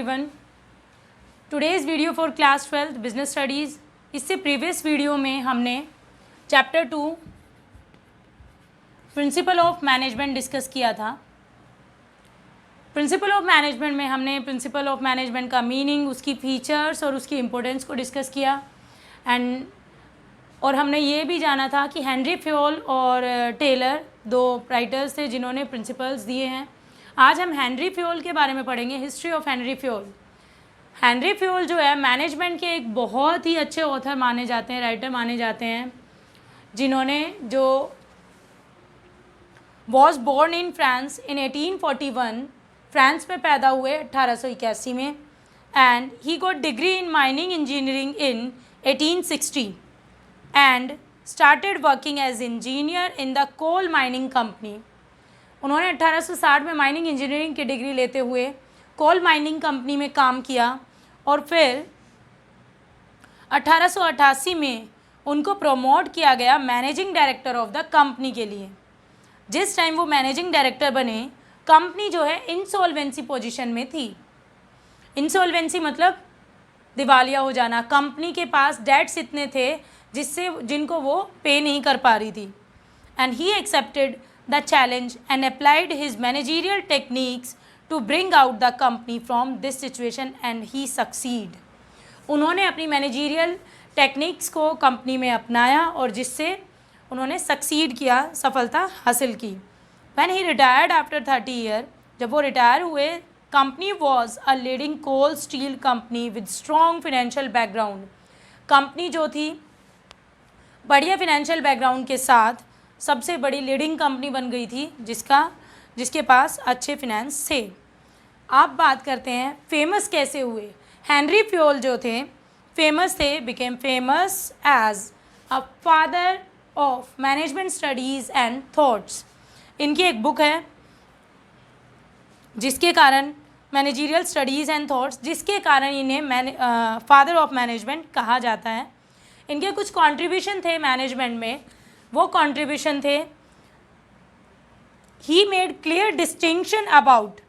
everyone. Today's video for class 12th business studies. इससे previous video में हमने chapter 2 principle of management discuss किया था. प्रिंसिपल ऑफ मैनेजमेंट में हमने प्रिंसिपल ऑफ मैनेजमेंट का मीनिंग, उसकी फीचर्स और उसकी इम्पोर्टेंस को डिस्कस किया. और हमने ये भी जाना था कि हेनरी फ्योल और टेलर दो राइटर्स थे जिन्होंने प्रिंसिपल्स दिए हैं. आज हम हेनरी फ्योल के बारे में पढ़ेंगे, history of Henry Fayol. Henry Fayol जो है मैनेजमेंट के एक बहुत ही अच्छे ऑथर माने जाते हैं, राइटर माने जाते हैं, जिन्होंने जो was born in France in 1841, France में पैदा हुए 1881 में. And he got degree in mining engineering in 1860 and started working as engineer in the coal mining company. उन्होंने 1860 में माइनिंग इंजीनियरिंग की डिग्री लेते हुए कोल माइनिंग कंपनी में काम किया और फिर 1888 में उनको प्रमोट किया गया managing director of the company के लिए. जिस टाइम वो मैनेजिंग डायरेक्टर बने, कंपनी जो है इंसॉल्वेंसी पोजीशन में थी. इंसॉल्वेंसी मतलब दिवालिया हो जाना. कंपनी के पास डेट्स इतने थे जिनको वो पे नहीं कर पा रही थी. And he accepted the challenge and applied his managerial techniques to bring out the company from this situation and he succeed. उन्होंने अपनी मैनेजरियल टेक्निक्स को कंपनी में अपनाया और जिससे उन्होंने सक्सीड किया, सफलता हासिल की. When he retired after 30 years, जब वो रिटायर हुए, company was a leading coal steel company with strong financial background. Company जो थी बढ़िया फिनेंशियल बैकग्राउंड के साथ सबसे बड़ी लीडिंग कंपनी बन गई थी जिसके पास अच्छे फिनेंस थे. आप बात करते हैं फेमस कैसे हुए. हेनरी फ्योल जो थे फेमस थे, became famous as a father of management studies and thoughts. इनकी एक बुक है जिसके कारण मैनेजरियल स्टडीज़ एंड थॉट्स, जिसके कारण इन्हें फादर ऑफ मैनेजमेंट कहा जाता है. इनके कुछ कॉन्ट्रीब्यूशन थे मैनेजमेंट में. वो कंट्रीब्यूशन थे, he made clear distinction about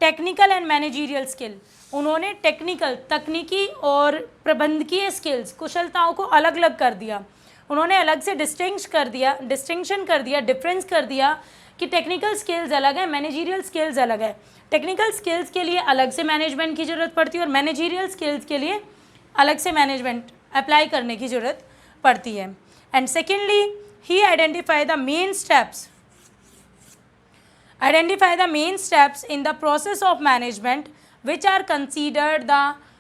technical and managerial skill. उन्होंने तकनीकी और प्रबंधकीय स्किल्स, कुशलताओं को अलग अलग कर दिया. उन्होंने अलग से डिस्टिंक्शन कर दिया, डिफरेंस कर दिया कि टेक्निकल स्किल्स अलग है, मैनेजरियल स्किल्स अलग है. टेक्निकल स्किल्स के लिए अलग से मैनेजमेंट की ज़रूरत पड़ती है और मैनेजरियल स्किल्स के लिए अलग से मैनेजमेंट अप्लाई करने की ज़रूरत पड़ती है. And secondly, he identified the main steps in the process of management which are considered the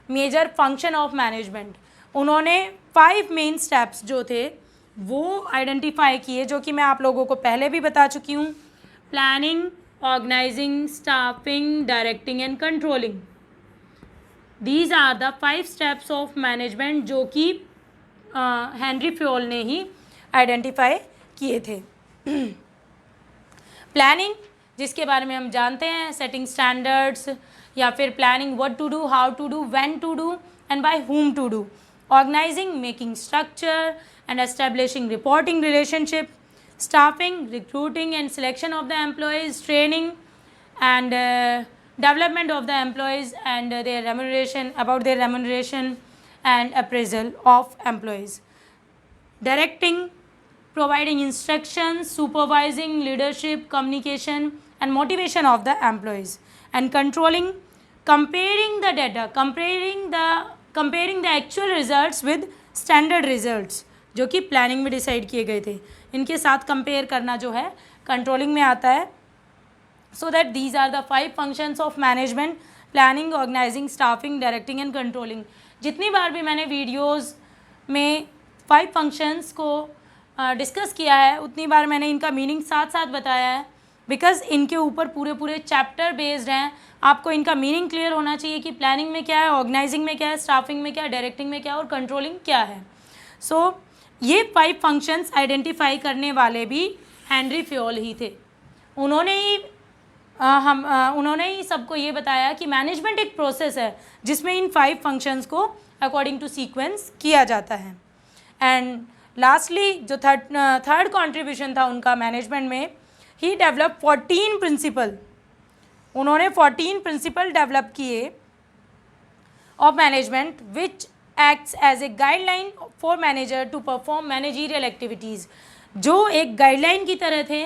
major function of management. उन्होंने 5 मेन स्टेप्स जो थे वो आइडेंटिफाई किए, जो कि मैं आप लोगों को पहले भी बता चुकी हूँ. Planning, organising, staffing, directing and controlling. These are the 5 steps of management जो कि हेनरी फ्योल ने ही आइडेंटिफाई किए थे. प्लानिंग, जिसके बारे में हम जानते हैं, सेटिंग स्टैंडर्ड्स या फिर planning what to do, how to do, when to do and by whom to do. Organising, making structure and establishing reporting relationship. Staffing, recruiting and selection of the employees, training and development of the employees and their remuneration and appraisal of employees. Directing, providing instructions, supervising, leadership, communication and motivation of the employees. And controlling, comparing the data, comparing the actual results with standard results, जो कि planning में decide किए गए थे, इनके साथ compare करना जो है कंट्रोलिंग में आता है. So that these are the 5 functions of management: planning, organizing, staffing, directing and controlling. जितनी बार भी मैंने वीडियोस में 5 फंक्शंस को डिस्कस किया है, उतनी बार मैंने इनका मीनिंग साथ साथ बताया है, बिकॉज इनके ऊपर पूरे चैप्टर बेस्ड हैं. आपको इनका मीनिंग क्लियर होना चाहिए कि प्लानिंग में क्या है, ऑर्गेनाइजिंग में क्या है, स्टाफिंग में क्या है, डायरेक्टिंग में क्या है और कंट्रोलिंग क्या है. सो ये 5 फंक्शंस आइडेंटिफाई करने वाले भी हेनरी फ्योल ही थे. उन्होंने ही सबको ये बताया कि मैनेजमेंट एक प्रोसेस है जिसमें इन 5 फंक्शंस को अकॉर्डिंग टू सीक्वेंस किया जाता है. एंड लास्टली जो थर्ड कंट्रीब्यूशन था उनका मैनेजमेंट में, ही डेवलप 14 प्रिंसिपल. उन्होंने 14 प्रिंसिपल डेवलप किए of management which acts as a guideline for manager to perform managerial activities, जो एक गाइडलाइन की तरह थे,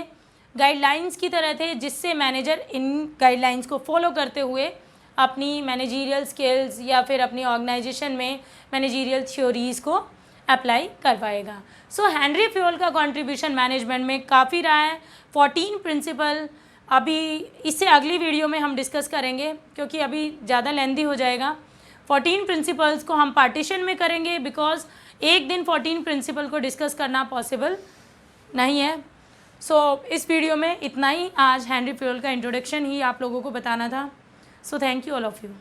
गाइडलाइंस की तरह थे, जिससे मैनेजर इन गाइडलाइंस को फॉलो करते हुए अपनी मैनेजीरियल स्किल्स या फिर अपनी ऑर्गेनाइजेशन में मैनेजीरियल थ्योरीज़ को अप्लाई कर पाएगा। सो हेनरी फ्योल का कंट्रीब्यूशन मैनेजमेंट में काफ़ी रहा है। 14 प्रिंसिपल अभी इससे अगली वीडियो में हम डिस्कस करेंगे, क्योंकि अभी ज़्यादा लेंदी हो जाएगा। 14 प्रिंसिपल्स को हम पार्टीशन में करेंगे, बिकॉज एक दिन 14 प्रिंसिपल को डिस्कस करना पॉसिबल नहीं है। सो इस वीडियो में इतना ही। आज हेनरी फ्योल का इंट्रोडक्शन ही आप लोगों को बताना था। So thank you all of you.